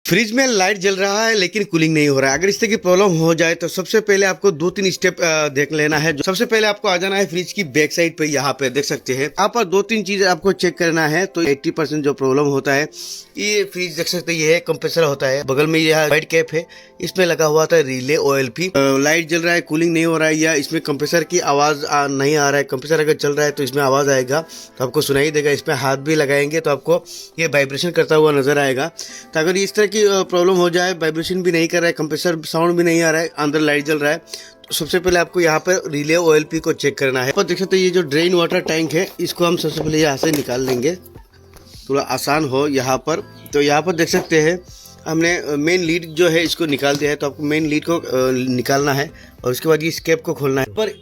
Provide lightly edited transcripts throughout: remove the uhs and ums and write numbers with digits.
Fridge में light जल रहा है लेकिन कूलिंग नहीं हो रहा है। अगर इस तरह की प्रॉब्लम हो जाए तो सबसे पहले आपको 2-3 स्टेप देख लेना है। सबसे पहले आपको आ जाना है फ्रिज की बैक साइड पे। यहाँ पे देख सकते हैं यहाँ पर 2-3 चीजें आपको चेक करना है। तो 80% जो प्रॉब्लम होता है, ये फ्रिज देख सकते हैं, ये कंप्रेसर होता है। बगल में यह वाइट कैप है, इसमें लगा हुआ था रिले OLP। लाइट जल रहा है, कूलिंग नहीं हो रहा है, या इसमें कंप्रेसर की आवाज नहीं आ रहा है। कंप्रेसर अगर चल रहा है तो इसमें आवाज आएगा, तो आपको सुनाई देगा। इसमें हाथ भी लगाएंगे तो आपको ये वाइब्रेशन करता हुआ नजर आएगा। तो अगर इस तरह की प्रॉब्लम हो जाए, वाइब्रेशन भी नहीं कर रहा है, कंप्रेसर साउंड भी नहीं आ रहा है, अंदर लाइट जल रहा है, तो सबसे पहले आपको यहाँ पर रिले OLP को चेक करना है। पर देख सकते हैं ये जो ड्रेन वाटर टैंक है, इसको हम सबसे पहले यहाँ से निकाल लेंगे, थोड़ा आसान हो यहाँ पर। तो यहाँ पर देख सकते हैं हमने मेन लीड जो है इसको निकाल दिया है। तो आपको मेन लीड को निकालना है और उसके बाद ये स्केप को खोलना है। पर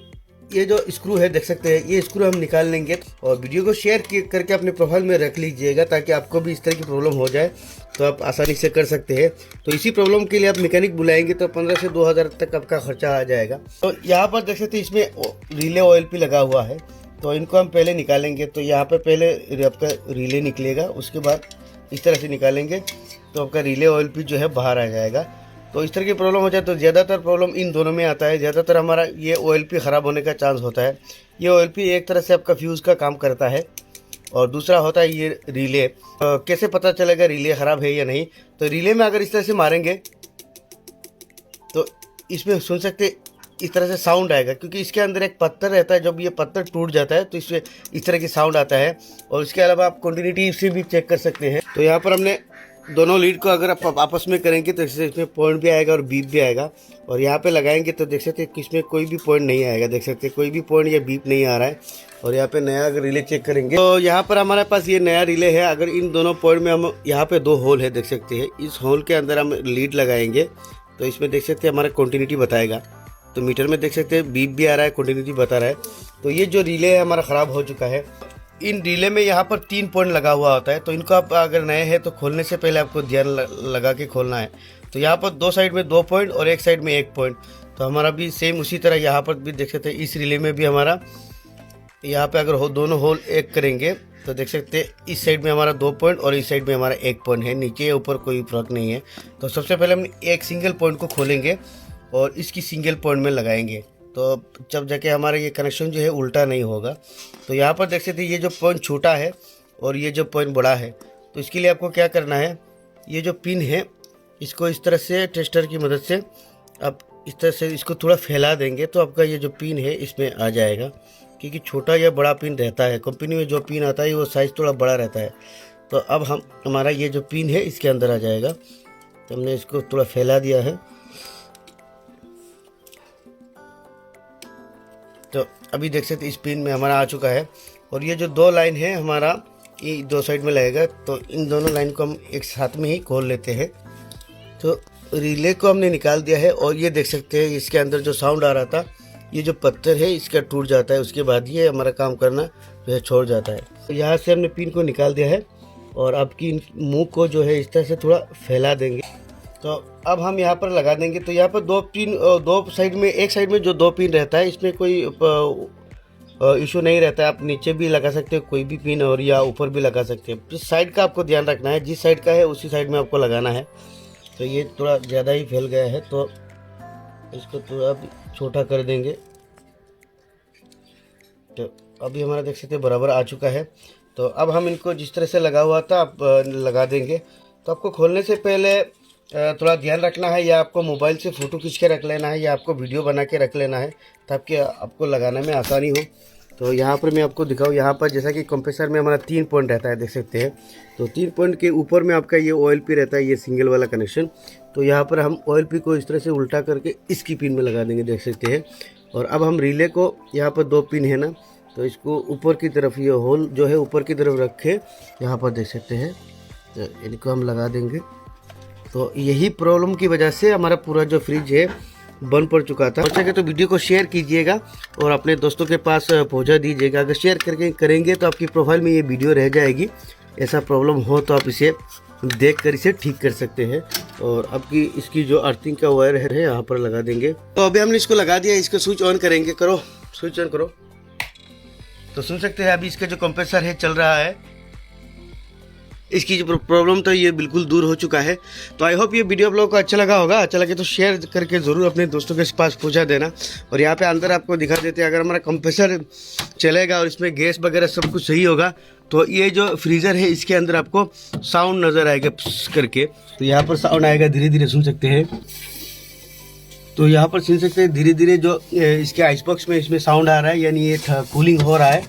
ये जो स्क्रू है देख सकते हैं, ये स्क्रू हम निकाल लेंगे। और वीडियो को शेयर करके अपने प्रोफाइल में रख लीजिएगा, ताकि आपको भी इस तरह की प्रॉब्लम हो जाए तो आप आसानी से कर सकते हैं। तो इसी प्रॉब्लम के लिए आप मैकेनिक बुलाएंगे तो 15 से 2000 तक आपका खर्चा आ जाएगा। तो यहाँ पर देख सकते हैं इसमें रिले OLP लगा हुआ है, तो इनको हम पहले निकालेंगे। तो यहाँ पे पहले आपका रिले निकलेगा, उसके बाद इस तरह से निकालेंगे तो आपका रिले OLP जो है बाहर आ जाएगा। तो इस तरह की प्रॉब्लम हो जाए तो ज़्यादातर प्रॉब्लम इन दोनों में आता है। ज़्यादातर हमारा ये OLP ख़राब होने का चांस होता है। ये OLP एक तरह से आपका फ्यूज़ का काम करता है, और दूसरा होता है ये रिले। कैसे पता चलेगा रिले ख़राब है या नहीं? तो रिले में अगर इस तरह से मारेंगे तो इसमें सुन सकते इस तरह से साउंड आएगा, क्योंकि इसके अंदर एक पत्थर रहता है। जब ये पत्थर टूट जाता है तो इसमें इस तरह की साउंड आता है। और इसके अलावा आप कंटिन्यूटी से भी चेक कर सकते हैं। तो यहाँ पर हमने दोनों लीड को अगर आप आपस में करेंगे तो इसमें पॉइंट भी आएगा और बीप भी आएगा। और यहाँ पे लगाएंगे तो देख सकते हैं कि इसमें कोई भी पॉइंट नहीं आएगा। देख सकते हैं कोई भी पॉइंट या बीप नहीं आ रहा है। और यहाँ पे नया अगर रिले चेक करेंगे तो यहाँ पर हमारे पास ये नया रिले है। अगर इन दोनों पॉइंट में हम, यहाँ पे 2 होल है देख सकते हैं, इस होल के अंदर हम लीड लगाएंगे तो इसमें देख सकते हैं हमारा कंटिन्यूटी बताएगा। तो मीटर में देख सकते हैं बीप भी आ रहा है, कंटिन्यूटी बता रहा है। तो ये जो रिले है हमारा ख़राब हो चुका है। इन रिले में यहाँ पर 3 पॉइंट लगा हुआ होता है। तो इनको आप अगर नए हैं तो खोलने से पहले आपको ध्यान लगा के खोलना है। तो यहाँ पर 2 साइड में 2 पॉइंट और एक साइड में 1 पॉइंट। तो हमारा भी सेम उसी तरह यहाँ पर भी देख सकते हैं। इस रिले में भी हमारा यहाँ पे अगर दोनों होल एक करेंगे तो देख सकते हैं इस साइड में हमारा 2 पॉइंट और इस साइड में हमारा 1 पॉइंट है। नीचे या ऊपर कोई फर्क नहीं है। तो सबसे पहले हम एक सिंगल पॉइंट को खोलेंगे और इसकी सिंगल पॉइंट में लगाएंगे, तो जब जाके हमारा ये कनेक्शन जो है उल्टा नहीं होगा। तो यहाँ पर देख सकते हैं ये जो पॉइंट छोटा है और ये जो पॉइंट बड़ा है। तो इसके लिए आपको क्या करना है, ये जो पिन है इसको इस तरह से टेस्टर की मदद से आप इस तरह से इसको थोड़ा फैला देंगे तो आपका ये जो पिन है इसमें आ जाएगा। क्योंकि छोटा या बड़ा पिन रहता है, कंपनी में जो पिन आता है वो साइज़ थोड़ा बड़ा रहता है। तो अब हमारा ये जो पिन है इसके अंदर आ जाएगा। तो हमने इसको थोड़ा फैला दिया है। तो अभी देख सकते इस पिन में हमारा आ चुका है। और ये जो 2 लाइन है हमारा, ये 2 साइड में लगेगा। तो इन दोनों लाइन को हम एक साथ में ही खोल लेते हैं। तो रिले को हमने निकाल दिया है। और ये देख सकते हैं इसके अंदर जो साउंड आ रहा था, ये जो पत्थर है इसका टूट जाता है, उसके बाद ये हमारा काम करना जो है छोड़ जाता है। तो यहाँ से हमने पिन को निकाल दिया है और आपकी मुंह को जो है इस तरह से थोड़ा फैला देंगे। तो अब हम यहाँ पर लगा देंगे। तो यहाँ पर 2 पिन, 2 साइड में, एक साइड में जो 2 पिन रहता है इसमें कोई इशू नहीं रहता है। आप नीचे भी लगा सकते हो कोई भी पिन, और या ऊपर भी लगा सकते हैं। जिस साइड का आपको ध्यान रखना है, जिस साइड का है उसी साइड में आपको लगाना है। तो ये थोड़ा ज़्यादा ही फैल गया है तो इसको थोड़ा छोटा कर देंगे। तो अभी हमारा देख सकते हैं बराबर आ चुका है। तो अब हम इनको जिस तरह से लगा हुआ था आप लगा देंगे। तो आपको खोलने से पहले थोड़ा ध्यान रखना है, या आपको मोबाइल से फ़ोटो खींच के रख लेना है, या आपको वीडियो बना के रख लेना है, ताकि आपको लगाने में आसानी हो। तो यहाँ पर मैं आपको दिखाऊँ, यहाँ पर जैसा कि कंप्रेसर में हमारा 3 पॉइंट रहता है देख सकते हैं। तो 3 पॉइंट के ऊपर में आपका ये OLP रहता है, ये सिंगल वाला कनेक्शन। तो यहाँ पर हम OLP को इस तरह से उल्टा करके इसकी पिन में लगा देंगे देख सकते हैं। और अब हम रिले को, यहाँ पर 2 पिन है ना, तो इसको ऊपर की तरफ, ये होल जो है ऊपर की तरफ रखे, यहाँ पर देख सकते हैं। तो इनको हम लगा देंगे। तो यही प्रॉब्लम की वजह से हमारा पूरा जो फ्रिज है बंद पड़ चुका था। हो सके तो वीडियो को शेयर कीजिएगा और अपने दोस्तों के पास पहुंचा दीजिएगा। अगर शेयर करके करेंगे तो आपकी प्रोफाइल में ये वीडियो रह जाएगी। ऐसा प्रॉब्लम हो तो आप इसे देख कर इसे ठीक कर सकते हैं। और आपकी इसकी जो अर्थिंग का वायर है यहाँ पर लगा देंगे। तो अभी हमने इसको लगा दिया, इसको स्विच ऑन करेंगे। करो, स्विच ऑन करो। तो सुन सकते हैं अभी इसका जो कंप्रेसर है चल रहा है। इसकी जो प्रॉब्लम तो ये बिल्कुल दूर हो चुका है। तो आई होप ये वीडियो आप लोगों को अच्छा लगा होगा। अच्छा लगे तो शेयर करके ज़रूर अपने दोस्तों के पास पहुंचा देना। और यहाँ पे अंदर आपको दिखा देते हैं, अगर हमारा कंप्रेसर चलेगा और इसमें गैस वगैरह सब कुछ सही होगा तो ये जो फ्रीज़र है इसके अंदर आपको साउंड नज़र आएगा प्स करके। तो यहाँ पर साउंड आएगा, धीरे धीरे सुन सकते हैं। तो यहाँ पर सुन सकते हैं धीरे धीरे जो इसके आइस बॉक्स में इसमें साउंड आ रहा है, यानी ये कूलिंग हो रहा है।